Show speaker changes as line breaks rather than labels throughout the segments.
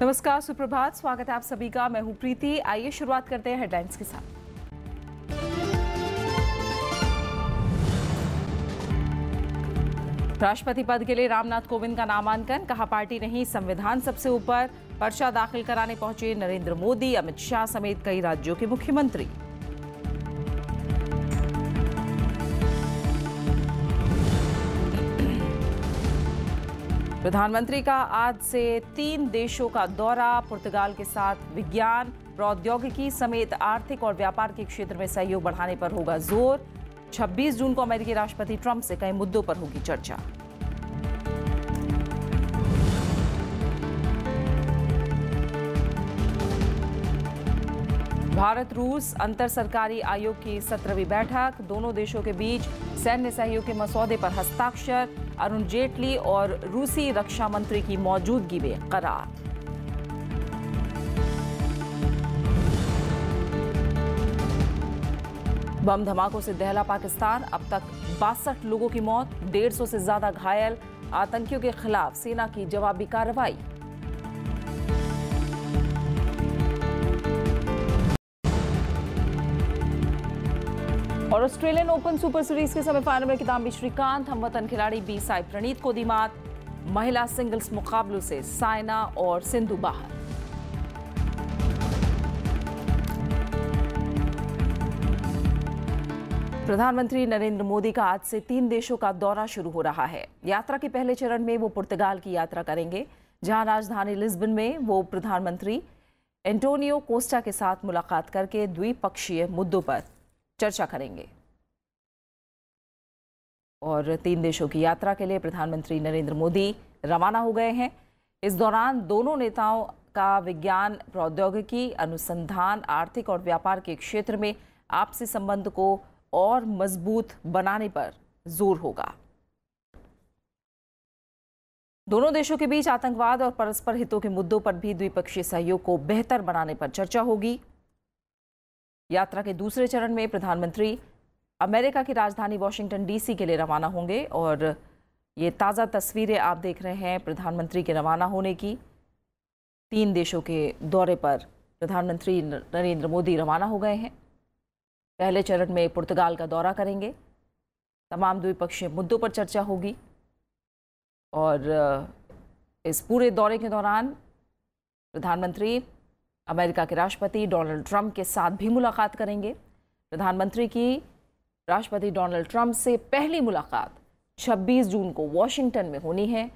नमस्कार, सुप्रभात। स्वागत है आप सभी का। मैं हूं प्रीति। आइए शुरुआत करते हैं हेडलाइंस के साथ। राष्ट्रपति पद के लिए रामनाथ कोविंद का नामांकन, कहा पार्टी नहीं संविधान सबसे ऊपर। पर्चा दाखिल कराने पहुंचे नरेंद्र मोदी, अमित शाह समेत कई राज्यों के मुख्यमंत्री। प्रधानमंत्री का आज से 3 देशों का दौरा, पुर्तगाल के साथ विज्ञान, प्रौद्योगिकी समेत आर्थिक और व्यापार के क्षेत्र में सहयोग बढ़ाने पर होगा जोर। 26 जून को अमेरिकी राष्ट्रपति ट्रंप से कई मुद्दों पर होगी चर्चा। भारत रूस अंतर सरकारी आयोग की 17वीं बैठक, दोनों देशों के बीच सैन्य सहयोग के मसौदे पर हस्ताक्षर, अरुण जेटली और रूसी रक्षा मंत्री की मौजूदगी में करार। बम धमाकों से दहला पाकिस्तान, अब तक 62 लोगों की मौत, 150 से ज्यादा घायल। आतंकियों के खिलाफ सेना की जवाबी कार्रवाई। और ऑस्ट्रेलियन ओपन सुपर सीरीज के सेमीफाइनल में किदाम्बी श्रीकांत हमवतन खिलाड़ी बी साई प्रणीत को दी मात। महिला सिंगल्स मुकाबलों से साइना और सिंधु बाहर। प्रधानमंत्री नरेंद्र मोदी का आज से 3 देशों का दौरा शुरू हो रहा है। यात्रा के पहले चरण में वो पुर्तगाल की यात्रा करेंगे, जहां राजधानी लिस्बन में वो प्रधानमंत्री एंटोनियो कोस्टा के साथ मुलाकात करके द्विपक्षीय मुद्दों पर चर्चा करेंगे। और 3 देशों की यात्रा के लिए प्रधानमंत्री नरेंद्र मोदी रवाना हो गए हैं। इस दौरान दोनों नेताओं का विज्ञान, प्रौद्योगिकी, अनुसंधान, आर्थिक और व्यापार के क्षेत्र में आपसी संबंध को और मजबूत बनाने पर जोर होगा। दोनों देशों के बीच आतंकवाद और परस्पर हितों के मुद्दों पर भी द्विपक्षीय सहयोग को बेहतर बनाने पर चर्चा होगी। यात्रा के दूसरे चरण में प्रधानमंत्री अमेरिका की राजधानी वॉशिंगटन डीसी के लिए रवाना होंगे। और ये ताज़ा तस्वीरें आप देख रहे हैं प्रधानमंत्री के रवाना होने की। 3 देशों के दौरे पर प्रधानमंत्री नरेंद्र मोदी रवाना हो गए हैं। पहले चरण में पुर्तगाल का दौरा करेंगे, तमाम द्विपक्षीय मुद्दों पर चर्चा होगी। और इस पूरे दौरे के दौरान प्रधानमंत्री अमेरिका के राष्ट्रपति डोनाल्ड ट्रंप के साथ भी मुलाकात करेंगे। प्रधानमंत्री की राष्ट्रपति डोनाल्ड ट्रंप से पहली मुलाकात 26 जून को वॉशिंगटन में होनी है।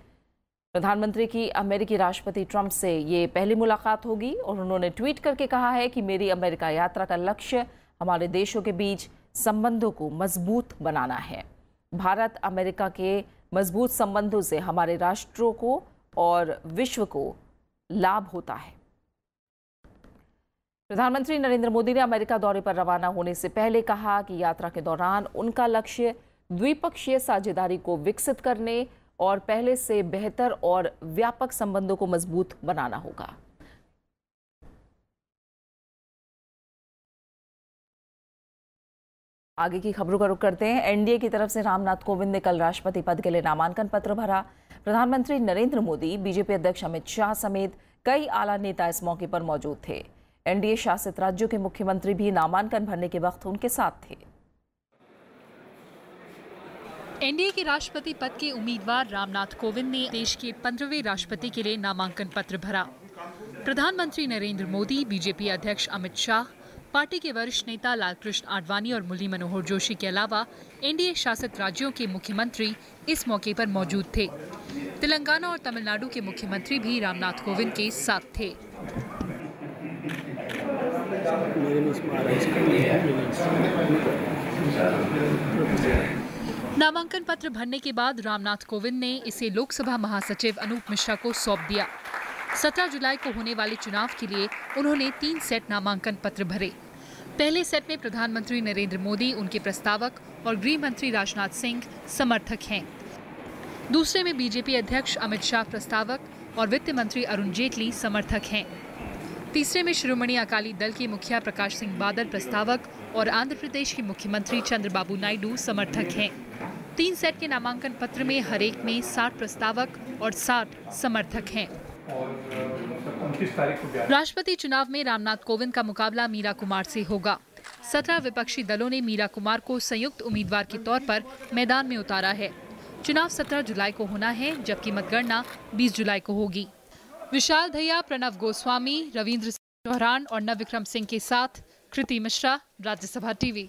प्रधानमंत्री की अमेरिकी राष्ट्रपति ट्रंप से ये पहली मुलाकात होगी और उन्होंने ट्वीट करके कहा है कि मेरी अमेरिका यात्रा का लक्ष्य हमारे देशों के बीच संबंधों को मजबूत बनाना है। भारत अमेरिका के मजबूत संबंधों से हमारे राष्ट्रों को और विश्व को लाभ होता है। प्रधानमंत्री नरेंद्र मोदी ने अमेरिका दौरे पर रवाना होने से पहले कहा कि यात्रा के दौरान उनका लक्ष्य द्विपक्षीय साझेदारी को विकसित करने और पहले से बेहतर और व्यापक संबंधों को मजबूत बनाना होगा। आगे की खबरों का रुख करते हैं। एनडीए की तरफ से रामनाथ कोविंद ने कल राष्ट्रपति पद के लिए नामांकन पत्र भरा। प्रधानमंत्री नरेंद्र मोदी, बीजेपी अध्यक्ष अमित शाह समेत कई आला नेता इस मौके पर मौजूद थे। एनडीए शासित राज्यों के मुख्यमंत्री भी नामांकन भरने के वक्त उनके साथ थे।
एनडीए के राष्ट्रपति पद के उम्मीदवार रामनाथ कोविंद ने देश के 15वें राष्ट्रपति के लिए नामांकन पत्र भरा। प्रधानमंत्री नरेंद्र मोदी, बीजेपी अध्यक्ष अमित शाह, पार्टी के वरिष्ठ नेता लालकृष्ण आडवाणी और मुरली मनोहर जोशी के अलावा एनडीए शासित राज्यों के मुख्यमंत्री इस मौके पर मौजूद थे। तेलंगाना और तमिलनाडु के मुख्यमंत्री भी रामनाथ कोविंद के साथ थे। नामांकन पत्र भरने के बाद रामनाथ कोविंद ने इसे लोकसभा महासचिव अनूप मिश्रा को सौंप दिया। 17 जुलाई को होने वाले चुनाव के लिए उन्होंने 3 सेट नामांकन पत्र भरे। पहले सेट में प्रधानमंत्री नरेंद्र मोदी, उनके प्रस्तावक और गृह मंत्री राजनाथ सिंह समर्थक हैं। दूसरे में बीजेपी अध्यक्ष अमित शाह प्रस्तावक और वित्त मंत्री अरुण जेटली समर्थक हैं। तीसरे में शिरोमणि अकाली दल के मुखिया प्रकाश सिंह बादल प्रस्तावक और आंध्र प्रदेश के मुख्यमंत्री चंद्रबाबू नायडू समर्थक हैं। 3 सेट के नामांकन पत्र में हर एक में 60 प्रस्तावक और 60 समर्थक हैं।
25 तारीख को
राष्ट्रपति चुनाव में रामनाथ कोविंद का मुकाबला मीरा कुमार से होगा। 17 विपक्षी दलों ने मीरा कुमार को संयुक्त उम्मीदवार के तौर पर मैदान में उतारा है। चुनाव 17 जुलाई को होना है, जबकि मतगणना 20 जुलाई को होगी। विशाल दहिया, प्रणव गोस्वामी, रविंद्र चौहान और नवविक्रम सिंह के साथ कृति मिश्रा, राज्यसभा टीवी।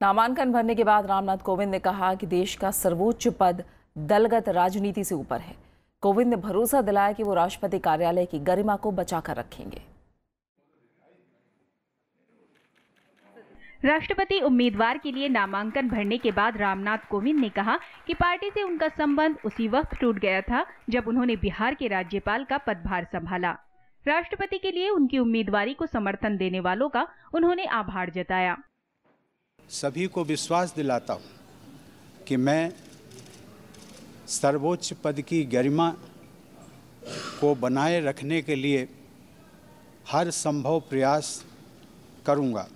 नामांकन भरने के बाद रामनाथ कोविंद ने कहा कि देश का सर्वोच्च पद दलगत राजनीति से ऊपर है। कोविंद ने भरोसा दिलाया कि वो राष्ट्रपति कार्यालय की गरिमा को बचाकर रखेंगे।
राष्ट्रपति उम्मीदवार के लिए नामांकन भरने के बाद रामनाथ कोविंद ने कहा कि पार्टी से उनका संबंध उसी वक्त टूट गया था जब उन्होंने बिहार के राज्यपाल का पदभार संभाला। राष्ट्रपति के लिए उनकी उम्मीदवारी को समर्थन देने वालों का उन्होंने आभार जताया।
सभी को विश्वास दिलाता हूं कि मैं सर्वोच्च पद की गरिमा को बनाए रखने के लिए हर संभव प्रयास करूंगा।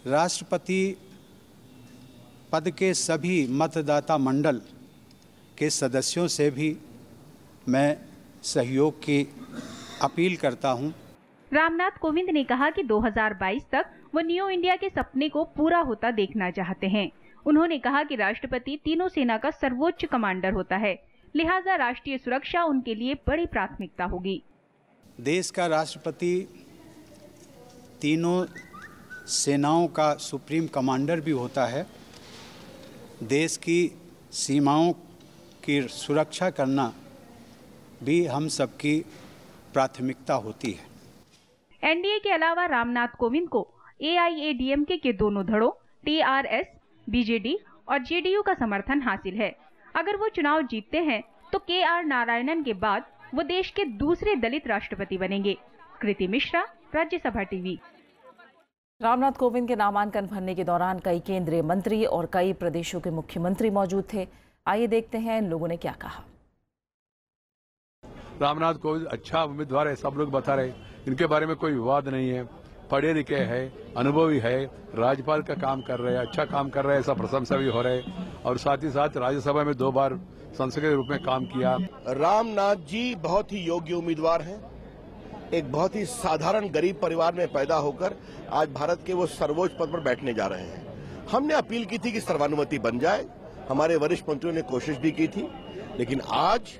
राष्ट्रपति पद के सभी मतदाता मंडल के सदस्यों से भी मैं सहयोग की अपील करता हूं।
रामनाथ कोविंद ने कहा कि 2022 तक वो न्यू इंडिया के सपने को पूरा होता देखना चाहते हैं। उन्होंने कहा कि राष्ट्रपति तीनों सेना का सर्वोच्च कमांडर होता है, लिहाजा राष्ट्रीय सुरक्षा उनके लिए बड़ी प्राथमिकता होगी।
देश का राष्ट्रपति तीनों सेनाओं का सुप्रीम कमांडर भी होता है। देश की सीमाओं की सुरक्षा करना भी हम सबकी प्राथमिकता होती है।
एनडीए के अलावा रामनाथ कोविंद को एआईएडीएमके के दोनों धड़ों टीआरएस, बीजेडी और जेडीयू का समर्थन हासिल है। अगर वो चुनाव जीतते हैं तो केआर नारायणन के बाद वो देश के दूसरे दलित राष्ट्रपति बनेंगे। कृति मिश्रा, राज्यसभा टीवी।
रामनाथ कोविंद के नामांकन भरने के दौरान कई केंद्रीय मंत्री और कई प्रदेशों के मुख्यमंत्री मौजूद थे। आइए देखते हैं इन लोगों ने क्या कहा।
रामनाथ कोविंद अच्छा उम्मीदवार है, सब लोग बता रहे, इनके बारे में कोई विवाद नहीं है। पढ़े लिखे है, अनुभवी है, राज्यपाल का काम कर रहे हैं, अच्छा काम कर रहे हैं, ऐसा प्रशंसा भी हो रहे हैं। और साथ ही साथ राज्यसभा में 2 बार सांसद के रूप में काम किया।
रामनाथ जी बहुत ही योग्य उम्मीदवार हैं। एक बहुत ही साधारण गरीब परिवार में पैदा होकर आज भारत के वो सर्वोच्च पद पर बैठने जा रहे हैं। हमने अपील की थी कि सर्वानुमति बन जाए, हमारे वरिष्ठ मंत्रियों ने कोशिश भी की थी, लेकिन आज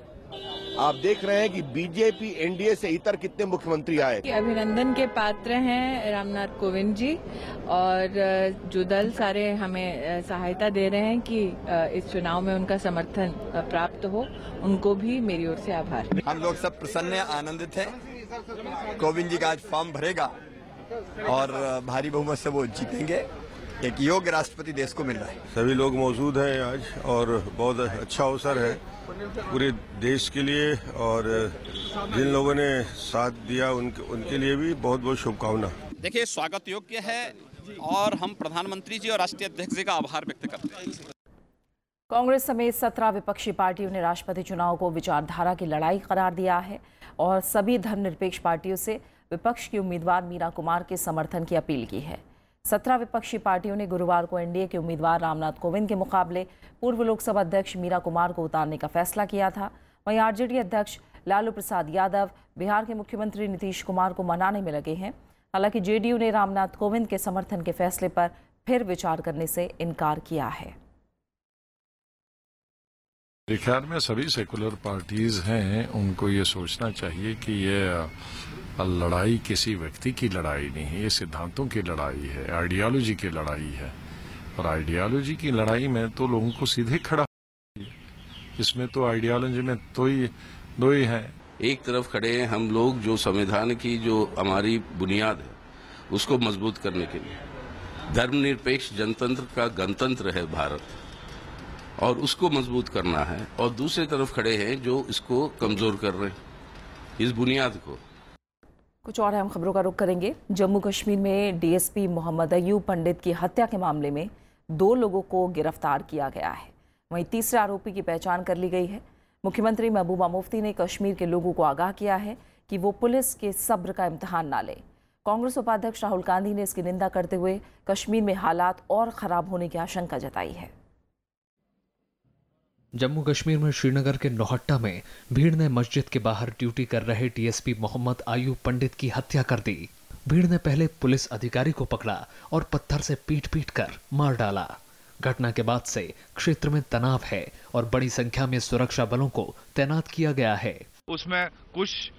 आप देख रहे हैं कि बीजेपी एनडीए से इतर कितने मुख्यमंत्री आए।
अभिनंदन के पात्र हैं रामनाथ कोविंद जी, और जो दल सारे हमें सहायता दे रहे हैं कि इस चुनाव में उनका समर्थन प्राप्त हो, उनको भी मेरी ओर से आभार।
हम लोग सब प्रसन्न हैं, आनंदित हैं। कोविंद जी का आज फॉर्म भरेगा और भारी बहुमत से वो जीतेंगे। एक योग्य राष्ट्रपति देश को मिल रहा है।
सभी लोग मौजूद हैं आज और बहुत अच्छा अवसर है पूरे देश के लिए, और जिन लोगों ने साथ दिया उनके लिए भी बहुत बहुत शुभकामना।
देखिए, स्वागत योग्य है और हम प्रधानमंत्री जी और राष्ट्रीय अध्यक्ष जी का आभार व्यक्त करते हैं।
कांग्रेस समेत 17 विपक्षी पार्टियों ने राष्ट्रपति चुनाव को विचारधारा की लड़ाई करार दिया है और सभी धर्मनिरपेक्ष पार्टियों से विपक्ष की उम्मीदवार मीरा कुमार के समर्थन की अपील की है। 17 विपक्षी पार्टियों ने गुरुवार को एनडीए के उम्मीदवार रामनाथ कोविंद के मुकाबले पूर्व लोकसभा अध्यक्ष मीरा कुमार को उतारने का फैसला किया था। वहीं आरजेडी अध्यक्ष लालू प्रसाद यादव बिहार के मुख्यमंत्री नीतीश कुमार को मनाने में लगे हैं। हालांकि जेडीयू ने रामनाथ कोविंद के समर्थन के फैसले पर फिर विचार करने से इनकार किया है।
मेरे ख्याल में सभी सेकुलर पार्टीज हैं, उनको ये सोचना चाहिए कि ये लड़ाई किसी व्यक्ति की लड़ाई नहीं है, ये सिद्धांतों की लड़ाई है, आइडियोलॉजी की लड़ाई है। और आइडियोलॉजी की लड़ाई में तो लोगों को सीधे खड़ा, इसमें तो आइडियोलॉजी में दो ही हैं।
एक तरफ खड़े हैं हम लोग जो संविधान की जो हमारी बुनियाद है उसको मजबूत करने के लिए। धर्मनिरपेक्ष जनतंत्र का गणतंत्र है भारत और उसको मजबूत करना है, और दूसरी तरफ खड़े हैं जो इसको कमजोर कर रहे हैं, इस बुनियाद को।
कुछ और अहम खबरों का रुख करेंगे। जम्मू कश्मीर में डीएसपी मोहम्मद अयूब पंडित की हत्या के मामले में 2 लोगों को गिरफ्तार किया गया है। वहीं तीसरे आरोपी की पहचान कर ली गई है। मुख्यमंत्री महबूबा मुफ्ती ने कश्मीर के लोगों को आगाह किया है कि वो पुलिस के सब्र का इम्तिहान ना लें। कांग्रेस उपाध्यक्ष राहुल गांधी ने इसकी निंदा करते हुए कश्मीर में हालात और खराब होने की आशंका जताई है।
जम्मू कश्मीर में श्रीनगर के नौहट्टा में भीड़ ने मस्जिद के बाहर ड्यूटी कर रहे डीएसपी मोहम्मद आयूब पंडित की हत्या कर दी। भीड़ ने पहले पुलिस अधिकारी को पकड़ा और पत्थर से पीट कर मार डाला। घटना के बाद से क्षेत्र में तनाव है और बड़ी संख्या में सुरक्षा बलों को तैनात किया गया है।
उसमें कुछ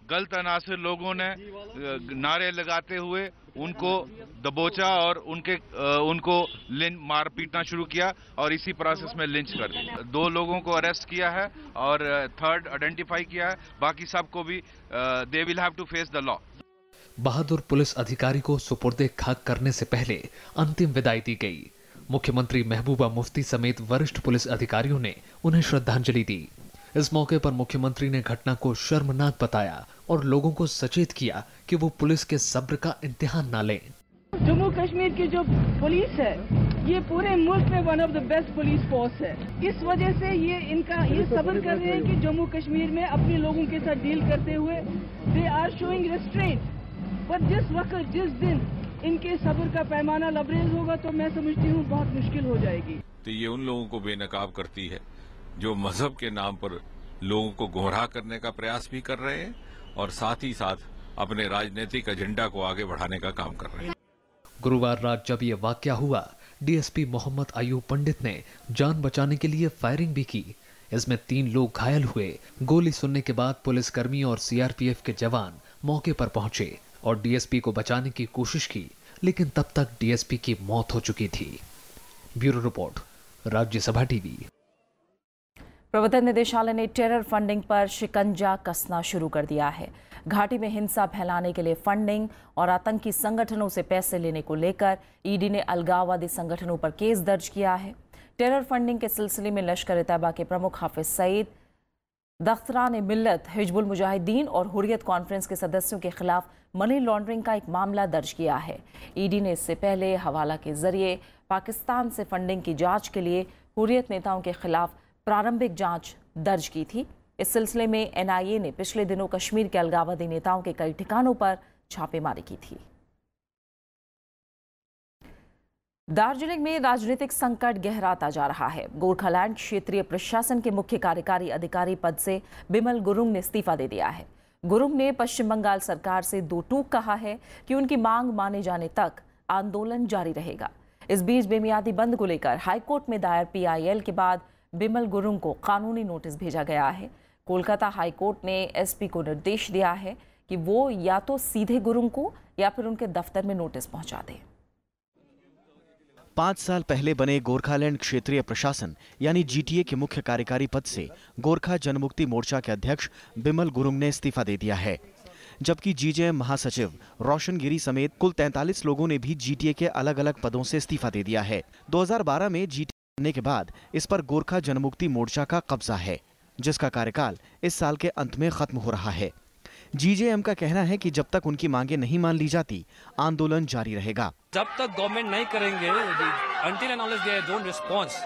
गलत अनासर लोगों ने नारे लगाते हुए उनको दबोचा और उनको मार पीटना शुरू किया और इसी प्रोसेस में लिंच कर दिया। 2 लोगों को अरेस्ट किया है और 3rd आइडेंटिफाई किया है। बाकी सबको भी they will have to face the law.
बहादुर पुलिस अधिकारी को सुपुर्दे खाक करने से पहले अंतिम विदाई दी गई। मुख्यमंत्री महबूबा मुफ्ती समेत वरिष्ठ पुलिस अधिकारियों ने उन्हें श्रद्धांजलि दी। इस मौके पर मुख्यमंत्री ने घटना को शर्मनाक बताया और लोगों को सचेत किया कि वो पुलिस के सब्र का इम्तिहान ना लें।
जम्मू कश्मीर की जो पुलिस है ये पूरे मुल्क में one of the best police force है। इस वजह से ये सब्र कर रहे हैं कि जम्मू कश्मीर में अपने लोगों के साथ डील करते हुए दे आर शोइंग रेस्ट्रेंट। पर जिस दिन इनके सब्र का पैमाना लबरेज होगा तो मैं समझती हूँ बहुत मुश्किल हो जाएगी।
तो ये उन लोगों को बेनकाब करती है जो मजहब के नाम पर लोगों को गुमराह करने का प्रयास भी कर रहे हैं और साथ ही साथ अपने राजनीतिक एजेंडा को आगे बढ़ाने का काम कर रहे हैं।
गुरुवार रात जब ये वाकया हुआ, डीएसपी मोहम्मद आयूब पंडित ने जान बचाने के लिए फायरिंग भी की। इसमें 3 लोग घायल हुए। गोली सुनने के बाद पुलिसकर्मी और सीआरपीएफ के जवान मौके पर पहुंचे और डीएसपी को बचाने की कोशिश की, लेकिन तब तक डीएसपी की मौत हो चुकी थी। Bureau report, Rajya Sabha TV.
प्रवर्तन निदेशालय ने टेरर फंडिंग पर शिकंजा कसना शुरू कर दिया है। घाटी में हिंसा फैलाने के लिए फंडिंग और आतंकी संगठनों से पैसे लेने को लेकर ईडी ने अलगाववादी संगठनों पर केस दर्ज किया है। टेरर फंडिंग के सिलसिले में लश्कर-ए-तैयबा के प्रमुख हाफिज सईद, दख्तरान-ए-मिल्लत, हिजबुल मुजाहिदीन और हुर्रियत कॉन्फ्रेंस के सदस्यों के खिलाफ मनी लॉन्ड्रिंग का एक मामला दर्ज किया है। ईडी ने इससे पहले हवाला के जरिए पाकिस्तान से फंडिंग की जांच के लिए हुर्रियत नेताओं के खिलाफ प्रारंभिक जांच दर्ज की थी। इस सिलसिले में एनआईए ने पिछले दिनों कश्मीर के अलगाववादी नेताओं के कई ठिकानों पर छापेमारी की थी। दार्जिलिंग में राजनीतिक संकट गहराता जा रहा है। गोरखालैंड क्षेत्रीय प्रशासन के मुख्य कार्यकारी अधिकारी पद से बिमल गुरुंग ने इस्तीफा दे दिया है। गुरुंग ने पश्चिम बंगाल सरकार से 2 टूक कहा है कि उनकी मांग माने जाने तक आंदोलन जारी रहेगा। इस बीच बेमियादी बंद को लेकर हाईकोर्ट में दायर पीआईएल के बाद बिमल गुरुंग को कानूनी नोटिस भेजा गया है। कोलकाता हाईकोर्ट ने एसपी को निर्देश दिया है कि वो या तो सीधे गुरुंग को या फिर उनके दफ्तर में नोटिस पहुंचा दे।
5 साल पहले बने गोरखालैंड क्षेत्रीय प्रशासन यानी जीटीए के मुख्य कार्यकारी पद से गोरखा जनमुक्ति मोर्चा के अध्यक्ष बिमल गुरुंग ने इस्तीफा दे दिया है, जबकि जीजेएम महासचिव रोशन गिरी समेत कुल 43 लोगों ने भी जीटीए के अलग अलग पदों से इस्तीफा दे दिया है। 2012 में जीटीए बनने के बाद इस पर गोरखा जनमुक्ति मोर्चा का कब्जा है, जिसका कार्यकाल इस साल के अंत में खत्म हो रहा है। जीजेएम का कहना है कि जब तक उनकी मांगे नहीं मान ली जाती, आंदोलन जारी रहेगा।
जब तक गवर्नमेंट नहीं करेंगे, until and unless they don't respond,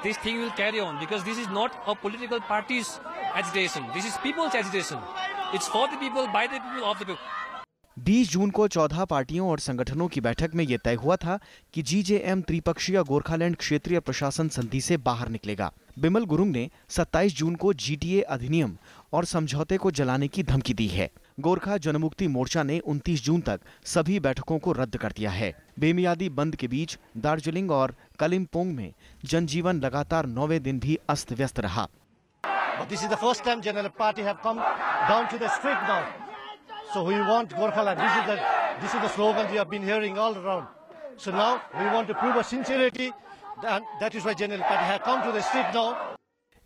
this thing will carry on because this is not a political party's agitation. This is people's agitation. It's for the people, by the people, of the people.
20 जून को 14 पार्टियों और संगठनों की बैठक में यह तय हुआ था कि जीजेएम त्रिपक्षीय गोरखालैंड क्षेत्रीय प्रशासन संधि से बाहर निकलेगा। बिमल गुरुंग ने 27 जून को जीटीए अधिनियम और समझौते को जलाने की धमकी दी है। गोरखा जनमुक्ति मोर्चा ने 29 जून तक सभी बैठकों को रद्द कर दिया है। बेमियादी बंद के बीच दार्जिलिंग और कलिम्पोंग में जनजीवन लगातार 9वें दिन भी अस्त व्यस्त रहा।
This is the first time General Party have come down to the street now. So we want Gorkhaland. This is the slogan we have been hearing all around. So now we want to prove a sincerity, and that is why General Party have come to the street now.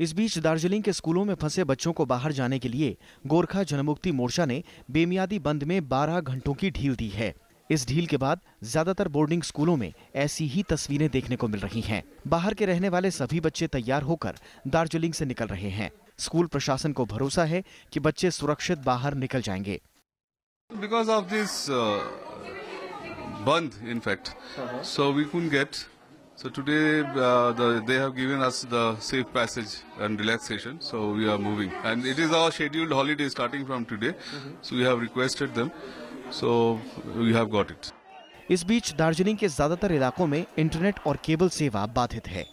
इस बीच दार्जिलिंग के स्कूलों में फंसे बच्चों को बाहर जाने के लिए गोरखा जनमुक्ति मोर्चा ने बेमियादी बंद में 12 घंटों की ढील दी है। इस ढील के बाद ज्यादातर बोर्डिंग स्कूलों में ऐसी ही तस्वीरें देखने को मिल रही हैं। बाहर के रहने वाले सभी बच्चे तैयार होकर दार्जिलिंग से निकल रहे हैं। स्कूल प्रशासन को भरोसा है कि बच्चे सुरक्षित बाहर निकल जाएंगे।
Because of this band, in fact, so we couldn't get. So today they have given us the safe passage and relaxation. So we are moving, and it is our scheduled holiday starting from today. So we have requested them. So we have got it.
इस बीच दार्जिलिंग के ज्यादातर इलाकों में internet और cable सेवा बाधित है।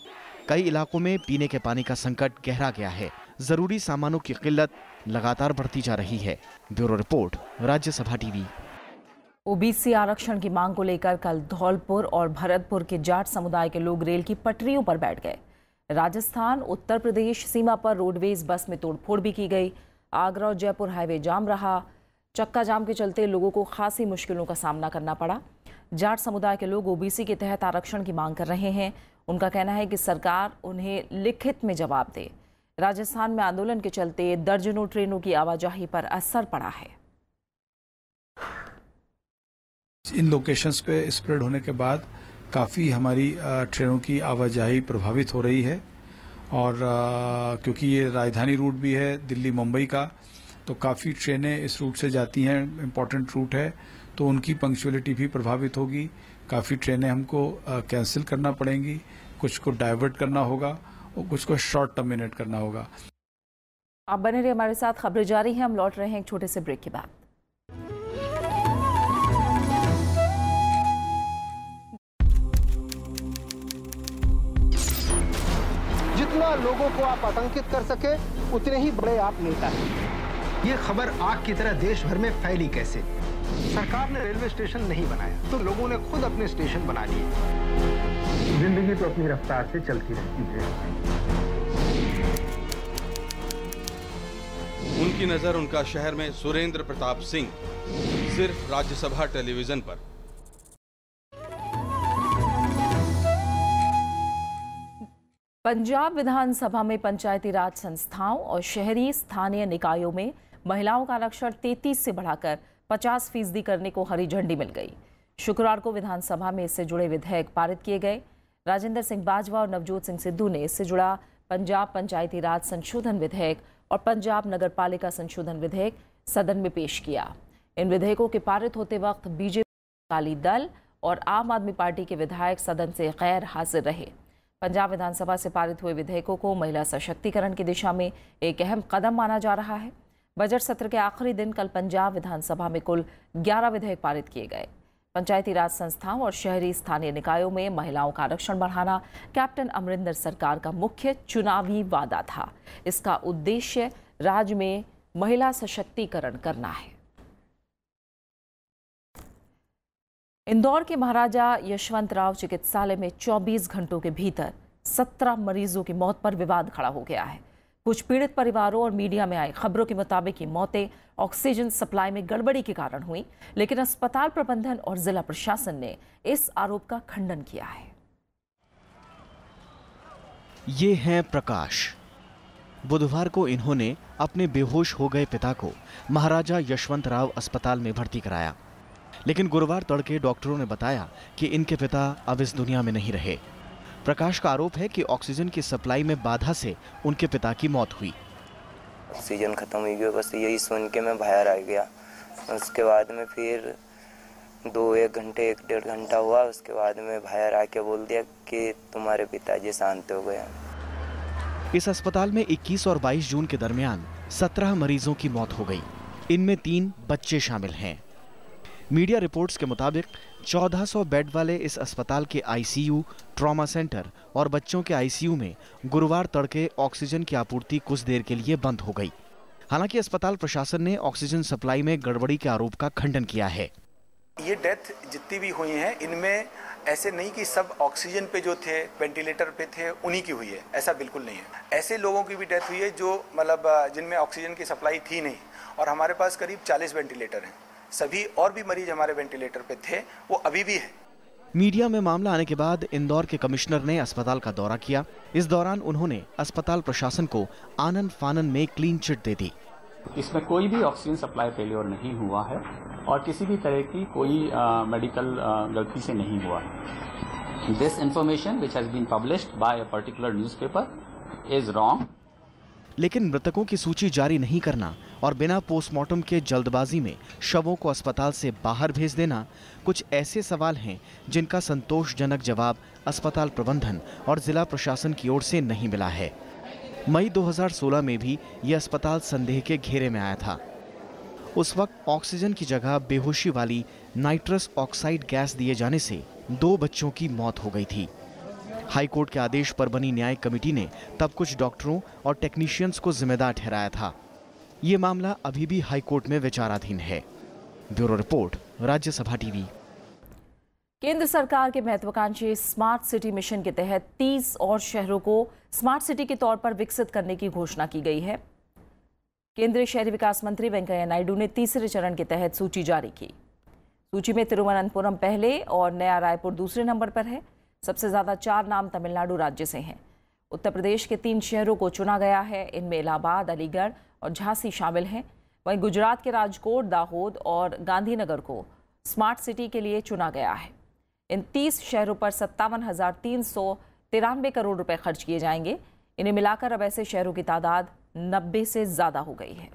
कई इलाकों में पीने के पानी का संकट गहरा गया है। जरूरी सामानों की किल्लत लगातार बढ़ती जा रही है। Bureau report, Rajya Sabha TV.
OBC आरक्षण की मांग को लेकर कल धौलपुर और भरतपुर के जाट समुदाय के लोग रेल की पटरियों पर बैठ गए। राजस्थान उत्तर प्रदेश सीमा पर रोडवेज बस में तोड़फोड़ भी की गई। आगरा और जयपुर हाईवे जाम रहा। चक्का जाम के चलते लोगों को खासी मुश्किलों का सामना करना पड़ा। जाट समुदाय के लोग ओबीसी के तहत आरक्षण की मांग कर रहे हैं। उनका कहना है कि सरकार उन्हें लिखित में जवाब दे। राजस्थान में आंदोलन के चलते दर्जनों ट्रेनों की आवाजाही पर असर पड़ा है।
इन लोकेशंस पे स्प्रेड होने के बाद काफ़ी हमारी ट्रेनों की आवाजाही प्रभावित हो रही है और क्योंकि ये राजधानी रूट भी है दिल्ली मुंबई का, तो काफ़ी ट्रेनें इस रूट से जाती हैं, इम्पोर्टेंट रूट है, तो उनकी पंक्चुअलिटी भी प्रभावित होगी। काफ़ी ट्रेनें हमको कैंसिल करना पड़ेंगी, कुछ को डाइवर्ट करना होगा और कुछ को शॉर्ट टर्मिनेट करना होगा।
आप बने रहिए हमारे साथ, खबरें जारी हैं। हम लौट रहे हैं एक छोटे से ब्रेक के बाद।
जितना लोगों को आप आतंकित कर सके उतने ही बड़े आप नेता हैं। ये खबर आग की तरह देश भर में फैली कैसे? सरकार ने रेलवे स्टेशन नहीं बनाया तो लोगों ने खुद अपने स्टेशन बना लिए।
जिंदगी तो अपनी रफ्तार से चलती रहती है।
उनकी नजर उनका शहर में सुरेंद्र प्रताप सिंह सिर्फ राज्यसभा टेलीविजन पर।
पंजाब विधानसभा में पंचायती राज संस्थाओं और शहरी स्थानीय निकायों में महिलाओं का आरक्षण 33 से बढ़ाकर 50% करने को हरी झंडी मिल गई। शुक्रवार को विधानसभा में इससे जुड़े विधेयक पारित किए गए। राजेंद्र सिंह बाजवा और नवजोत सिंह सिद्धू ने इससे जुड़ा पंजाब पंचायती राज संशोधन विधेयक और पंजाब नगरपालिका संशोधन विधेयक सदन में पेश किया। इन विधेयकों के पारित होते वक्त बीजेपी, अकाली दल और आम आदमी पार्टी के विधायक सदन से गैर हाजिर रहे। पंजाब विधानसभा से पारित हुए विधेयकों को महिला सशक्तिकरण की दिशा में एक अहम कदम माना जा रहा है। बजट सत्र के आखिरी दिन कल पंजाब विधानसभा में कुल 11 विधेयक पारित किए गए। पंचायती राज संस्थाओं और शहरी स्थानीय निकायों में महिलाओं का आरक्षण बढ़ाना कैप्टन अमरिंदर सरकार का मुख्य चुनावी वादा था। इसका उद्देश्य राज्य में महिला सशक्तिकरण करना है। इंदौर के महाराजा यशवंतराव चिकित्सालय में 24 घंटों के भीतर 17 मरीजों की मौत पर विवाद खड़ा हो गया है। कुछ पीड़ित परिवारों और मीडिया में आई खबरों के मुताबिक ये मौतें ऑक्सीजन सप्लाई में गड़बड़ी के कारण हुई, लेकिन अस्पताल प्रबंधन और जिला प्रशासन ने इस आरोप का खंडन किया है।
ये हैं प्रकाश। बुधवार को इन्होंने अपने बेहोश हो गए पिता को महाराजा यशवंतराव अस्पताल में भर्ती कराया, लेकिन गुरुवार तड़के डॉक्टरों ने बताया कि इनके पिता अब इस दुनिया में नहीं रहे। प्रकाश का आरोप है कि ऑक्सीजन की सप्लाई में बाधा से उनके पिता की मौत हुई।
ऑक्सीजन खत्म हो गई, बस यही सुन के मैं बाहर आ गया। उसके बाद में फिर 1 घंटे 1-1.5 घंटा हुआ। उसके बाद में बाहर आके बोल दिया कि तुम्हारे पिताजी शांत हो गए।
इस अस्पताल में 21 और 22 जून के दरमियान 17 मरीजों की मौत हो गई। इनमें 3 बच्चे शामिल हैं। मीडिया रिपोर्ट्स के मुताबिक 1400 बेड वाले इस अस्पताल के आईसीयू, ट्रॉमा सेंटर और बच्चों के आईसीयू में गुरुवार तड़के ऑक्सीजन की आपूर्ति कुछ देर के लिए बंद हो गई। हालांकि अस्पताल प्रशासन ने ऑक्सीजन सप्लाई में गड़बड़ी के आरोप का खंडन किया है।
ये डेथ जितनी भी हुई हैं, इनमें ऐसे नहीं कि सब ऑक्सीजन पे जो थे, वेंटिलेटर पे थे, उन्हीं की हुई है, ऐसा बिल्कुल नहीं है। ऐसे लोगों की भी डेथ हुई है जो मतलब जिनमें ऑक्सीजन की सप्लाई थी नहीं, और हमारे पास करीब 40 वेंटिलेटर हैं। सभी और भी मरीज हमारे वेंटिलेटर पे थे, वो अभी भी है।
मीडिया में मामला आने के बाद इंदौर के कमिश्नर ने अस्पताल का दौरा किया। इस दौरान उन्होंने अस्पताल प्रशासन को आनन फानन में क्लीन चिट दे दी।
इसमें कोई भी ऑक्सीजन सप्लाई फेलियर नहीं हुआ है और किसी भी तरह की कोई मेडिकल गलती से नहीं हुआ है। This information which has been published by a particular newspaper is wrong.
लेकिन मृतकों की सूची जारी नहीं करना और बिना पोस्टमार्टम के जल्दबाजी में शवों को अस्पताल से बाहर भेज देना कुछ ऐसे सवाल हैं जिनका संतोषजनक जवाब अस्पताल प्रबंधन और जिला प्रशासन की ओर से नहीं मिला है। मई 2016 में भी यह अस्पताल संदेह के घेरे में आया था। उस वक्त ऑक्सीजन की जगह बेहोशी वाली नाइट्रस ऑक्साइड गैस दिए जाने से 2 बच्चों की मौत हो गई थी। हाईकोर्ट के आदेश पर बनी न्यायिक कमेटी ने तब कुछ डॉक्टरों और टेक्नीशियंस को जिम्मेदार ठहराया था। ये मामला अभी भी हाईकोर्ट में विचाराधीन है। Bureau report, Rajya Sabha TV.
केंद्र सरकार के महत्वाकांक्षी स्मार्ट सिटी मिशन के तहत 30 और शहरों को स्मार्ट सिटी के तौर पर विकसित करने की घोषणा की गई है। केंद्रीय शहरी विकास मंत्री वेंकैया नायडू ने तीसरे चरण के तहत सूची जारी की। सूची में तिरुवनंतपुरम पहले और नया रायपुर दूसरे नंबर पर है। सबसे ज्यादा 4 नाम तमिलनाडु राज्य से हैं। उत्तर प्रदेश के 3 शहरों को चुना गया है। इनमें इलाहाबाद, अलीगढ़ और झांसी शामिल हैं। वहीं गुजरात के राजकोट, दाहोद और गांधीनगर को स्मार्ट सिटी के लिए चुना गया है। इन 30 शहरों पर 57,393 करोड़ रुपए खर्च किए जाएंगे। इन्हें मिलाकर अब ऐसे शहरों की तादाद 90 से ज्यादा हो गई है।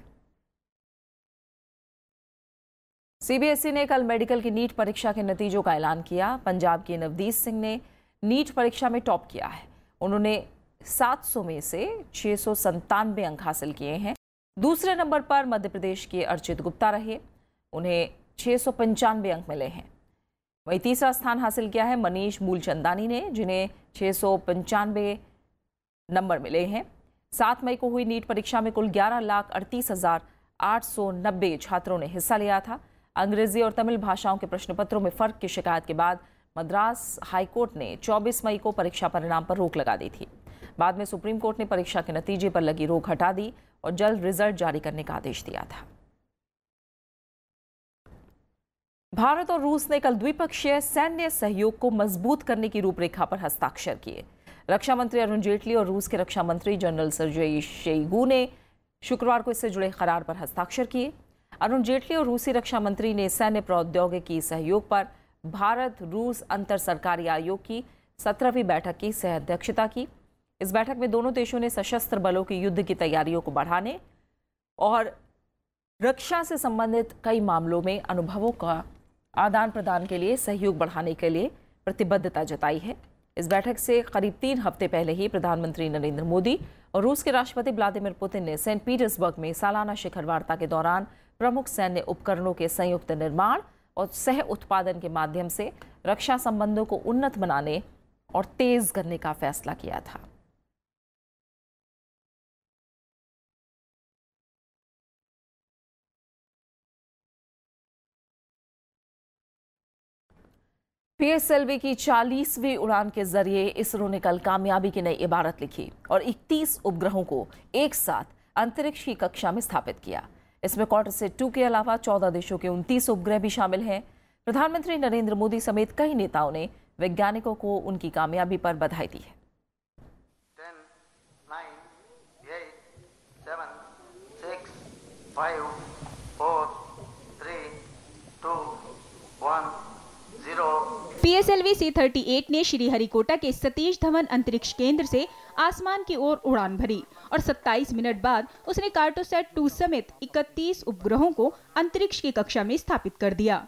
सीबीएसई ने कल मेडिकल की नीट परीक्षा के नतीजों का ऐलान किया। पंजाब के नवदीप सिंह ने नीट परीक्षा में टॉप किया है। उन्होंने 700 में से 697 अंक हासिल किए हैं। दूसरे नंबर पर मध्य प्रदेश के अर्चित गुप्ता रहे। उन्हें 695 अंक मिले हैं। वहीं तीसरा स्थान हासिल किया है मनीष मूलचंदानी ने, जिन्हें 695 नंबर मिले हैं। 7 मई को हुई नीट परीक्षा में कुल 11,38,890 छात्रों ने हिस्सा लिया था। अंग्रेजी और तमिल भाषाओं के प्रश्न पत्रों में फर्क की शिकायत के बाद मद्रास हाईकोर्ट ने 24 मई को परीक्षा परिणाम पर रोक लगा दी थी। बाद में सुप्रीम कोर्ट ने परीक्षा के नतीजे पर लगी रोक हटा दी और जल्द रिजल्ट जारी करने का आदेश दिया था। भारत और रूस ने कल द्विपक्षीय सैन्य सहयोग को मजबूत करने की रूपरेखा पर हस्ताक्षर किए। रक्षा मंत्री अरुण जेटली और रूस के रक्षा मंत्री जनरल सर्जेई शोइगु ने शुक्रवार को इससे जुड़े करार पर हस्ताक्षर किए। अरुण जेटली और रूसी रक्षा मंत्री ने सैन्य प्रौद्योगिकी सहयोग पर भारत रूस अंतर सरकारी आयोग की 17वीं बैठक की सह अध्यक्षता की। इस बैठक में दोनों देशों ने सशस्त्र बलों की युद्ध की तैयारियों को बढ़ाने और रक्षा से संबंधित कई मामलों में अनुभवों का आदान प्रदान के लिए सहयोग बढ़ाने के लिए प्रतिबद्धता जताई है। इस बैठक से करीब 3 हफ्ते पहले ही प्रधानमंत्री नरेंद्र मोदी और रूस के राष्ट्रपति व्लादिमीर पुतिन ने सेंट पीटर्सबर्ग में सालाना शिखर वार्ता के दौरान प्रमुख सैन्य उपकरणों के संयुक्त निर्माण और सह उत्पादन के माध्यम से रक्षा संबंधों को उन्नत बनाने और तेज करने का फैसला किया था। पीएसएलवी की 40वीं उड़ान के जरिए इसरो ने कल कामयाबी की नई इबारत लिखी और 31 उपग्रहों को एक साथ अंतरिक्ष की कक्षा में स्थापित किया। इसमें कार्टोसैट 2 के अलावा 14 देशों के 29 उपग्रह भी शामिल हैं। प्रधानमंत्री नरेंद्र मोदी समेत कई नेताओं ने वैज्ञानिकों को उनकी कामयाबी पर बधाई दी है।
10, 9, 8, 7, 6, 5, 4, 3, 2, 1, 0।
पीएसएलवी C-38 ने श्रीहरिकोटा के सतीश धवन अंतरिक्ष केंद्र से आसमान की ओर उड़ान भरी और 27 मिनट बाद उसने कार्टोसैट 2 समेत 31 उपग्रहों को अंतरिक्ष की कक्षा में स्थापित कर दिया।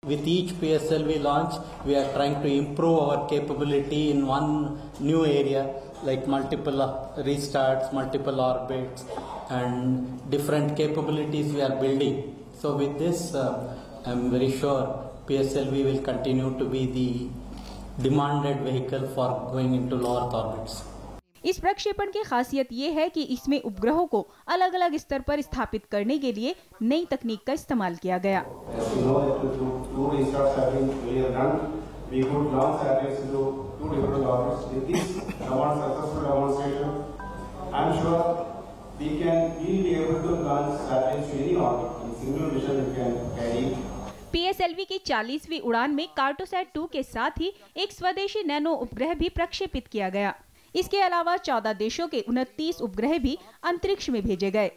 With each PSLV launch, we are trying to improve our capability in one new area, like multiple restarts, multiple orbits, and different capabilities we are building. So with this, I'm very sure PSLV will continue to be the demanded vehicle for going into low Earth orbits.
इस प्रक्षेपण की खासियत ये है कि इसमें उपग्रहों को अलग अलग स्तर पर स्थापित करने के लिए नई तकनीक का इस्तेमाल किया गया। पीएसएलवी की 40वीं उड़ान में कार्टोसैट 2 के साथ ही एक स्वदेशी नैनो उपग्रह भी प्रक्षेपित किया गया। इसके अलावा 14 देशों के 29 उपग्रह भी अंतरिक्ष में भेजे गए।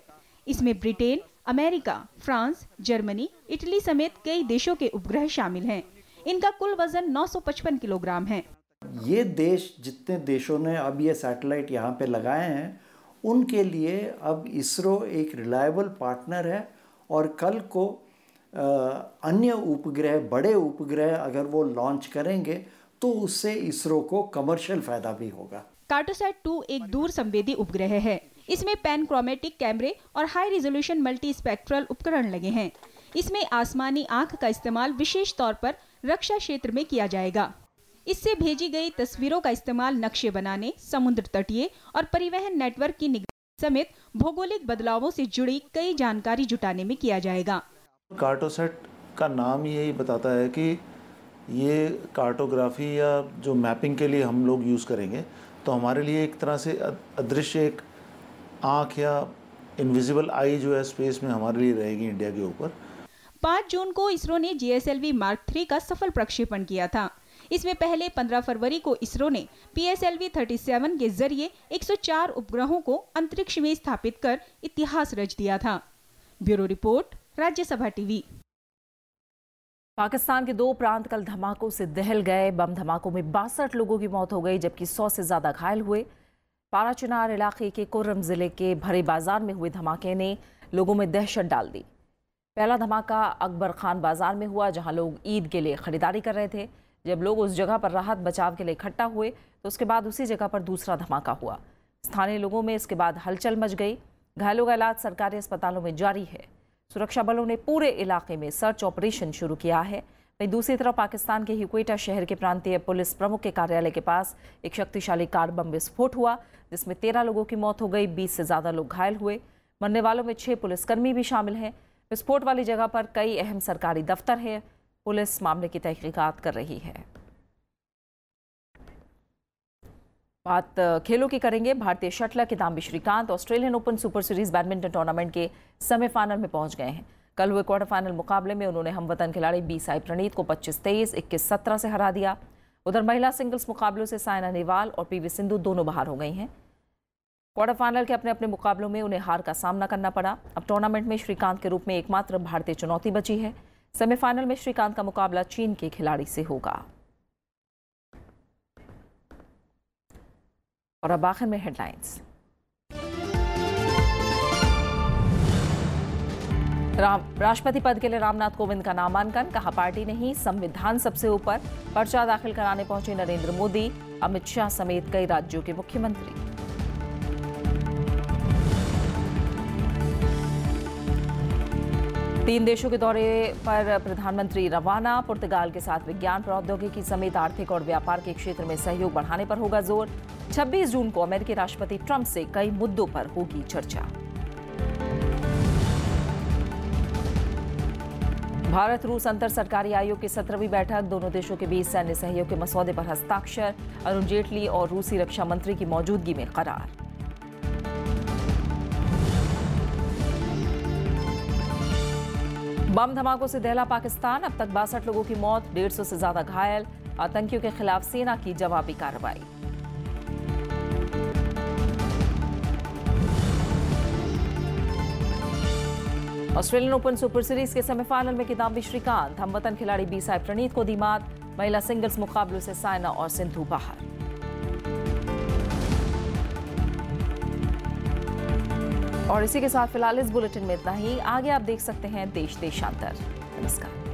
इसमें Britain, America, France, Germany, Italy समेत कई देशों के उपग्रह शामिल हैं। इनका कुल वजन 955 किलोग्राम है।
ये देश, जितने देशों ने अब ये सैटेलाइट यहाँ पे लगाए हैं, उनके लिए अब इसरो एक रिलायबल पार्टनर है और कल को अन्य उपग्रह, बड़े उपग्रह अगर वो लॉन्च करेंगे तो उससे इसरो को कमर्शियल फायदा भी होगा।
कार्टोसैट 2 एक दूर संवेदी उपग्रह है। इसमें पैनक्रोमेटिक कैमरे और हाई रिजोल्यूशन मल्टी स्पेक्ट्रल उपकरण लगे हैं। इसमें आसमानी आंख का इस्तेमाल विशेष तौर पर रक्षा क्षेत्र में किया जाएगा। इससे भेजी गई तस्वीरों का इस्तेमाल नक्शे बनाने, समुद्र तटीय और परिवहन नेटवर्क की निगरानी समेत भौगोलिक बदलावों से जुड़ी कई जानकारी जुटाने में किया जाएगा।
कार्टोसैट का नाम ही यही बताता है कि ये कार्टोग्राफी या जो मैपिंग के लिए हम लोग यूज़ करेंगे, तो हमारे लिए एक तरह से अदृश्य एक आँख या इनविजिबल आई जो है स्पेस में हमारे लिए रहेगी इंडिया के ऊपर।
5 जून को इसरो ने GSLV Mark 3 का सफल प्रक्षेपण किया था। इसमें पहले 15 फरवरी को इसरो ने PSLV 37 के जरिए 104 उपग्रहों को अंतरिक्ष में स्थापित कर इतिहास रच दिया था। Bureau report, Rajya Sabha TV.
Pakistan के 2 प्रांत कल धमाकों से दहल गए। बम धमाकों में 62 लोगों की मौत हो गई, जबकि 100 से ज्यादा घायल हुए। पाराचनार इलाके के कुर्रम जिले के भरे बाजार में हुए धमाके ने लोगों में दहशत डाल दी। पहला धमाका अकबर खान बाजार में हुआ, जहां लोग ईद के लिए खरीदारी कर रहे थे। जब लोग उस जगह पर राहत बचाव के लिए इकट्ठा हुए तो उसके बाद उसी जगह पर दूसरा धमाका हुआ। स्थानीय लोगों में इसके बाद हलचल मच गई। घायलों का इलाज सरकारी अस्पतालों में जारी है। सुरक्षा बलों ने पूरे इलाके में सर्च ऑपरेशन शुरू किया है। वहीं दूसरी तरफ पाकिस्तान के क्वेटा शहर के प्रांतीय पुलिस प्रमुख के कार्यालय के पास एक शक्तिशाली कार बम विस्फोट हुआ, जिसमें 13 लोगों की मौत हो गई, 20 से ज्यादा लोग घायल हुए। मरने वालों में 6 पुलिसकर्मी भी शामिल हैं। विस्फोट वाली जगह पर कई अहम सरकारी दफ्तर हैं। पुलिस मामले की तहकीकात कर रही है। बात खेलों की करेंगे। भारतीय shuttler Kidambi Srikanth Australian Open super series badminton tournament के सेमीफाइनल में पहुंच गए हैं। कल हुए क्वार्टर फाइनल मुकाबले में उन्होंने हमवतन खिलाड़ी बी साई प्रणीत को 25-23, 21-17 से हरा दिया। उधर महिला सिंगल्स मुकाबलों से साइना नेहवाल और PV सिंधु दोनों बाहर हो गई हैं। क्वार्टर फाइनल के अपने अपने मुकाबलों में उन्हें हार का सामना करना पड़ा। अब टूर्नामेंट में श्रीकांत के रूप में एकमात्र भारतीय चुनौती बची है। सेमीफाइनल में श्रीकांत का मुकाबला चीन के खिलाड़ी से होगा। और अब आखिर में हेडलाइंस। राष्ट्रपति पद के लिए रामनाथ कोविंद का नामांकन, कहा पार्टी नहीं संविधान सबसे ऊपर। पर्चा दाखिल कराने पहुंचे नरेंद्र मोदी, अमित शाह समेत कई राज्यों के मुख्यमंत्री। तीन देशों के दौरे पर प्रधानमंत्री रवाना। पुर्तगाल के साथ विज्ञान प्रौद्योगिकी समेत आर्थिक और व्यापार के क्षेत्र में सहयोग बढ़ाने पर होगा जोर। 26 जून को अमेरिकी राष्ट्रपति ट्रंप से कई मुद्दों पर होगी चर्चा। भारत रूस अंतर सरकारी आयोग की 17वीं बैठक, दोनों देशों के बीच सैन्य सहयोग के मसौदे पर हस्ताक्षर। अरुण जेटली और रूसी रक्षा मंत्री की मौजूदगी में करार। बम धमाकों से दहला पाकिस्तान, अब तक 62 लोगों की मौत, 150 से ज्यादा घायल। आतंकियों के खिलाफ सेना की जवाबी कार्रवाई। ऑस्ट्रेलियन ओपन सुपर सीरीज के सेमीफाइनल में किदाम्बी श्रीकांत, हमवतन खिलाड़ी बी साई प्रणीत को दी मात। महिला सिंगल्स मुकाबलों से साइना और सिंधु बाहर। और इसी के साथ फिलहाल इस बुलेटिन में इतना ही। आगे आप देश देशांतर। नमस्कार।